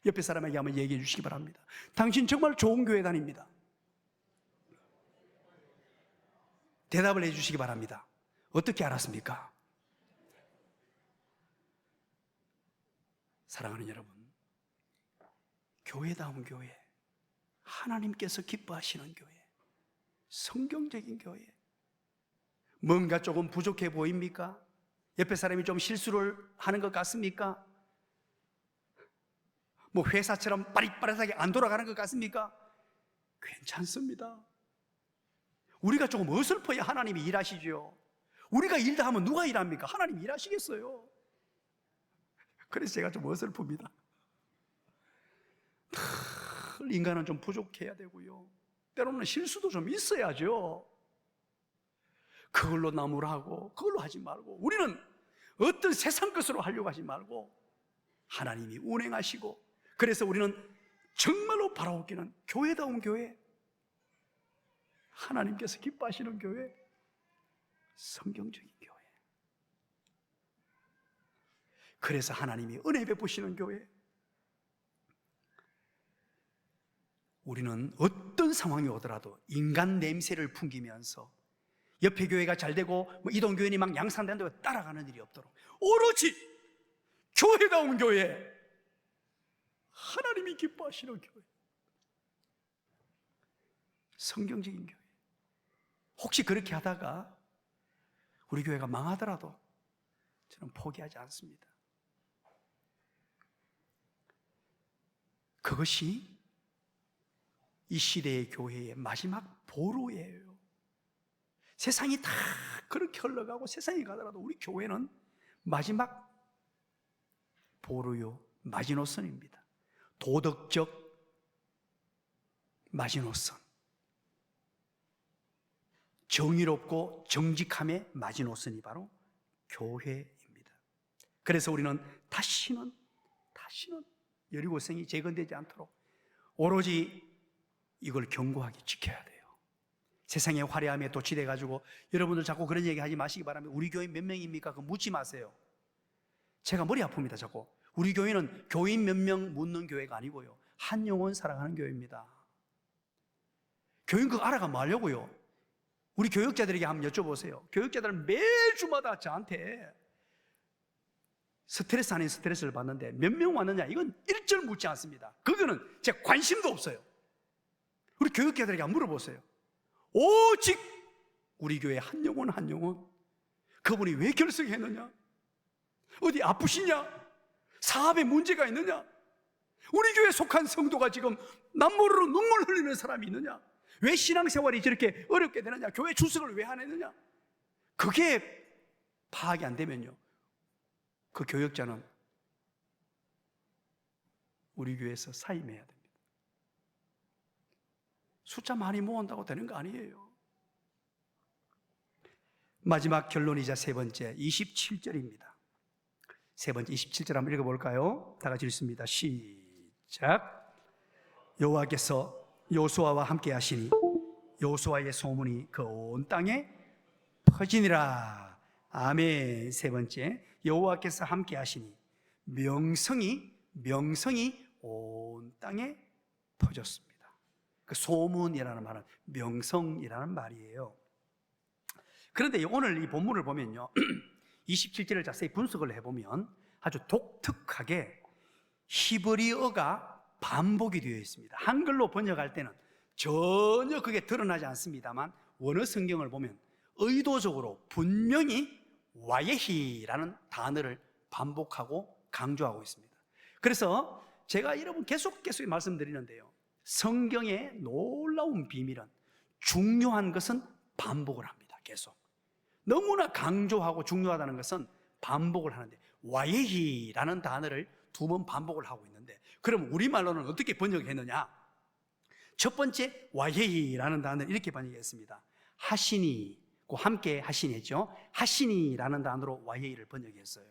옆에 사람에게 한번 얘기해 주시기 바랍니다. 당신 정말 좋은 교회 다닙니다. 대답을 해 주시기 바랍니다. 어떻게 알았습니까? 사랑하는 여러분, 교회다운 교회, 하나님께서 기뻐하시는 교회, 성경적인 교회, 뭔가 조금 부족해 보입니까? 옆에 사람이 좀 실수를 하는 것 같습니까? 뭐 회사처럼 빠릿빠릿하게 안 돌아가는 것 같습니까? 괜찮습니다. 우리가 조금 어설퍼야 하나님이 일하시죠. 우리가 일다 하면 누가 일합니까? 하나님 일하시겠어요. 그래서 제가 좀 어설픕니다. 늘 인간은 좀 부족해야 되고요, 때로는 실수도 좀 있어야죠. 그걸로 나무라고 그걸로 하지 말고, 우리는 어떤 세상 것으로 하려고 하지 말고 하나님이 운행하시고, 그래서 우리는 정말로 바라옵기는 교회다운 교회, 하나님께서 기뻐하시는 교회, 성경적인 교회, 그래서 하나님이 은혜 베푸시는 교회. 우리는 어떤 상황이 오더라도 인간 냄새를 풍기면서 옆에 교회가 잘 되고 뭐 이동 교인이 막 양산된다고 따라가는 일이 없도록 오로지 교회다운 교회, 하나님이 기뻐하시는 교회, 성경적인 교회. 혹시 그렇게 하다가 우리 교회가 망하더라도 저는 포기하지 않습니다. 그것이 이 시대의 교회의 마지막 보루예요. 세상이 다 그렇게 흘러가고 세상이 가더라도 우리 교회는 마지막 보루요, 마지노선입니다. 도덕적 마지노선, 정의롭고 정직함의 마지노선이 바로 교회입니다. 그래서 우리는 다시는 여리고성이 재건되지 않도록 오로지 이걸 견고하게 지켜야 돼요. 세상의 화려함에 도취돼가지고 여러분들 자꾸 그런 얘기 하지 마시기 바랍니다. 우리 교인 몇 명입니까? 그거 묻지 마세요. 제가 머리 아픕니다. 자꾸 우리 교회는 교인 몇 명 묻는 교회가 아니고요, 한 영혼 사랑하는 교회입니다. 교인 그거 알아가 뭐 하려고요? 우리 교육자들에게 한번 여쭤보세요. 교육자들은 매주마다 저한테 스트레스 아닌 스트레스를 받는데 몇 명 왔느냐, 이건 일절 묻지 않습니다. 그거는 제 관심도 없어요. 우리 교육자들에게 한번 물어보세요. 오직 우리 교회 한 영혼 한 영혼, 그분이 왜 결석했느냐, 어디 아프시냐, 사업에 문제가 있느냐, 우리 교회에 속한 성도가 지금 남모르로 눈물 흘리는 사람이 있느냐, 왜 신앙생활이 저렇게 어렵게 되느냐, 교회 출석을 왜 안 했느냐, 그게 파악이 안 되면요, 그 교역자는 우리 교회에서 사임해야 됩니다. 숫자 많이 모은다고 되는 거 아니에요. 마지막 결론이자 세 번째, 27절입니다. 세 번째 27절 한번 읽어볼까요? 다 같이 읽습니다. 시작. 여호와께서 요수아와 함께 하시니 요수아의 소문이 그 온 땅에 퍼지니라. 아멘. 세 번째, 여호와께서 함께 하시니 명성이 온 땅에 퍼졌습니다. 그 소문이라는 말은 명성이라는 말이에요. 그런데 오늘 이 본문을 보면요, 27절을 자세히 분석을 해보면 아주 독특하게 히브리어가 반복이 되어 있습니다. 한글로 번역할 때는 전혀 그게 드러나지 않습니다만 원어 성경을 보면 의도적으로 분명히 와예히라는 단어를 반복하고 강조하고 있습니다. 그래서 제가 여러분 계속 말씀드리는데요, 성경의 놀라운 비밀은 중요한 것은 반복을 합니다. 계속 너무나 강조하고 중요하다는 것은 반복을 하는데, 와예히라는 단어를 2번 반복을 하고 있는데, 그럼 우리말로는 어떻게 번역했느냐? 첫 번째 와예히라는 단어를 이렇게 번역했습니다. 하시니, 함께 하시니죠. 하시니라는 단어로 와예히를 번역했어요.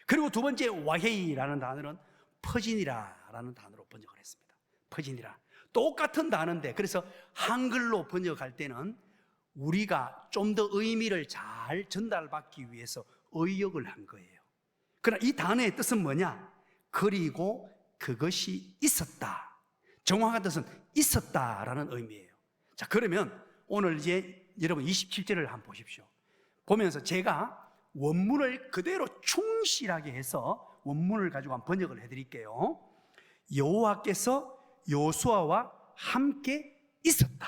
그리고 두 번째 와예히라는 단어는 퍼지니라라는 단어로 번역을 했습니다. 퍼지니라. 똑같은 단어인데, 그래서 한글로 번역할 때는 우리가 좀 더 의미를 잘 전달받기 위해서 의역을 한 거예요. 그러나 이 단어의 뜻은 뭐냐? 그리고 그것이 있었다. 정확한 뜻은 있었다라는 의미예요. 자, 그러면 오늘 이제 여러분 27절을 한번 보십시오. 보면서 제가 원문을 그대로 충실하게 해서 원문을 가지고 한번 번역을 해드릴게요. 여호와께서 요수아와 함께 있었다.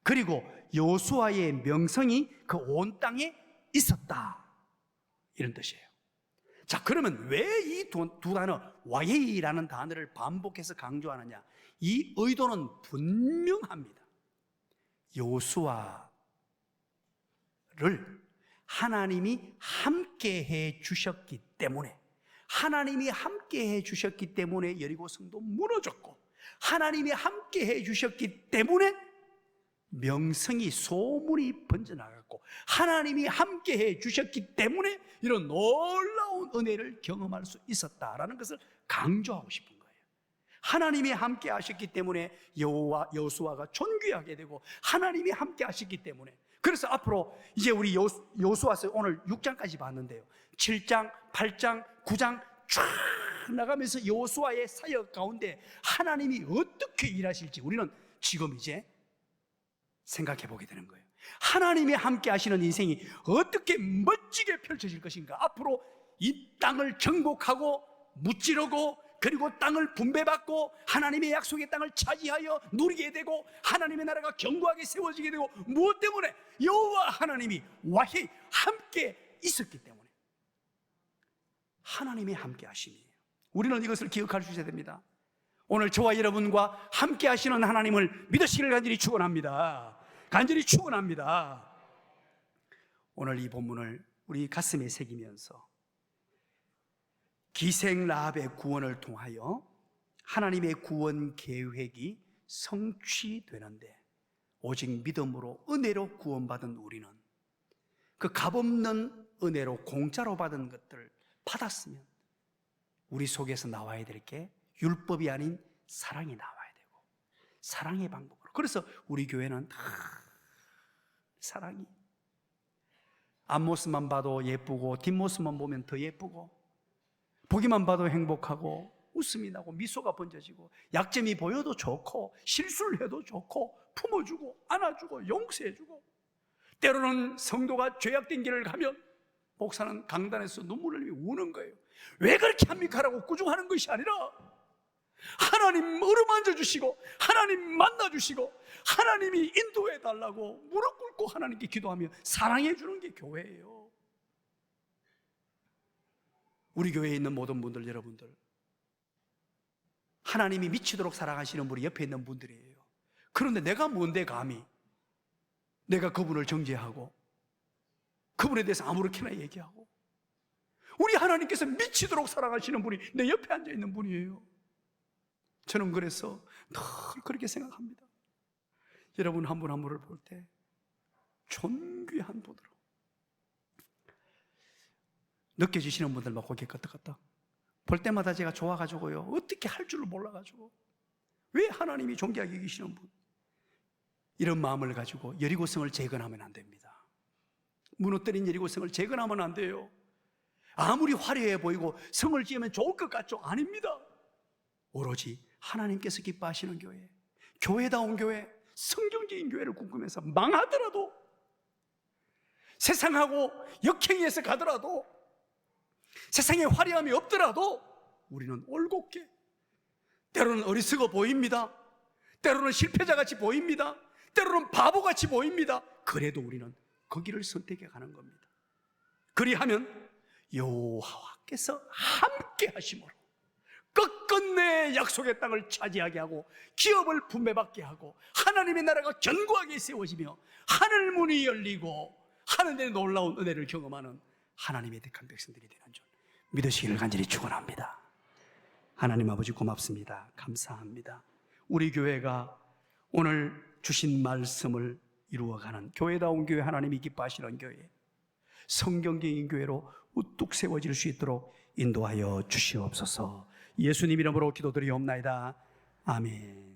그리고 요수아의 명성이 그 온 땅에 있었다. 이런 뜻이에요. 자, 그러면 왜 이 두 단어 와헤이라는 단어를 반복해서 강조하느냐? 이 의도는 분명합니다. 여호수아를 하나님이 함께해 주셨기 때문에, 하나님이 함께해 주셨기 때문에 여리고 성도 무너졌고, 하나님이 함께해 주셨기 때문에 명성이, 소문이 번져나갔고, 하나님이 함께해 주셨기 때문에 이런 놀라운 은혜를 경험할 수 있었다라는 것을 강조하고 싶은 거예요. 하나님이 함께 하셨기 때문에 여호수아가 존귀하게 되고, 하나님이 함께 하셨기 때문에, 그래서 앞으로 이제 우리 여호수아서 오늘 6장까지 봤는데요, 7장, 8장, 9장 쫙 나가면서 여호수아의 사역 가운데 하나님이 어떻게 일하실지 우리는 지금 이제 생각해 보게 되는 거예요. 하나님이 함께 하시는 인생이 어떻게 멋지게 펼쳐질 것인가. 앞으로 이 땅을 정복하고 무찌르고, 그리고 땅을 분배받고 하나님의 약속의 땅을 차지하여 누리게 되고, 하나님의 나라가 견고하게 세워지게 되고, 무엇 때문에? 여호와 하나님이 와히 함께 있었기 때문에. 하나님이 함께 하심이에요. 우리는 이것을 기억할 수 있어야 됩니다. 오늘 저와 여러분과 함께 하시는 하나님을 믿으시기를 간절히 축원합니다. 간절히 축원합니다. 오늘 이 본문을 우리 가슴에 새기면서 기생 라합의 구원을 통하여 하나님의 구원 계획이 성취되는데, 오직 믿음으로 은혜로 구원받은 우리는 그 값없는 은혜로 공짜로 받은 것들을 받았으면 우리 속에서 나와야 될 게 율법이 아닌 사랑이 나와야 되고, 사랑의 방법으로. 그래서 우리 교회는 사랑이, 앞모습만 봐도 예쁘고 뒷모습만 보면 더 예쁘고, 보기만 봐도 행복하고 웃음이 나고 미소가 번져지고, 약점이 보여도 좋고 실수를 해도 좋고 품어주고 안아주고 용서해주고, 때로는 성도가 죄악된 길을 가면 목사는 강단에서 눈물을 흘리며 우는 거예요. 왜 그렇게 합니까? 라고 꾸중하는 것이 아니라, 하나님 어루만져 주시고 하나님 만나 주시고 하나님이 인도해 달라고 무릎 꿇고 하나님께 기도하며 사랑해 주는 게 교회예요. 우리 교회에 있는 모든 분들, 여러분들, 하나님이 미치도록 사랑하시는 분이 옆에 있는 분들이에요. 그런데 내가 뭔데 감히 내가 그분을 정죄하고 그분에 대해서 아무렇게나 얘기하고. 우리 하나님께서 미치도록 사랑하시는 분이 내 옆에 앉아있는 분이에요. 저는 그래서 늘 그렇게 생각합니다. 여러분 한 분 한 분을 볼 때 존귀한 분으로 느껴지시는 분들만 고개 끄덕끄덕 볼 때마다 제가 좋아가지고요, 어떻게 할 줄을 몰라가지고, 왜 하나님이 존귀하게 계시는 분, 이런 마음을 가지고 여리고성을 재건하면 안 됩니다. 무너뜨린 여리고성을 재건하면 안 돼요. 아무리 화려해 보이고 성을 지으면 좋을 것 같죠? 아닙니다. 오로지 하나님께서 기뻐하시는 교회, 교회다운 교회, 성경적인 교회를 꿈꾸면서 망하더라도, 세상하고 역행해서 가더라도, 세상에 화려함이 없더라도 우리는 올곧게, 때로는 어리석어 보입니다. 때로는 실패자같이 보입니다. 때로는 바보같이 보입니다. 그래도 우리는 거기를 선택해 가는 겁니다. 그리하면 여호와께서 함께 하심으로 끝끝내 약속의 땅을 차지하게 하고 기업을 분배받게 하고 하나님의 나라가 견고하게 세워지며 하늘 문이 열리고 하늘의 놀라운 은혜를 경험하는 하나님의 택한 백성들이 되는 줄 믿으시기를 간절히 축원합니다. 하나님 아버지 고맙습니다. 감사합니다. 우리 교회가 오늘 주신 말씀을 이루어가는 교회다운 교회, 하나님이 기뻐하시는 교회, 성경적인 교회로 우뚝 세워질 수 있도록 인도하여 주시옵소서. 예수님 이름으로 기도드리옵나이다. 아멘.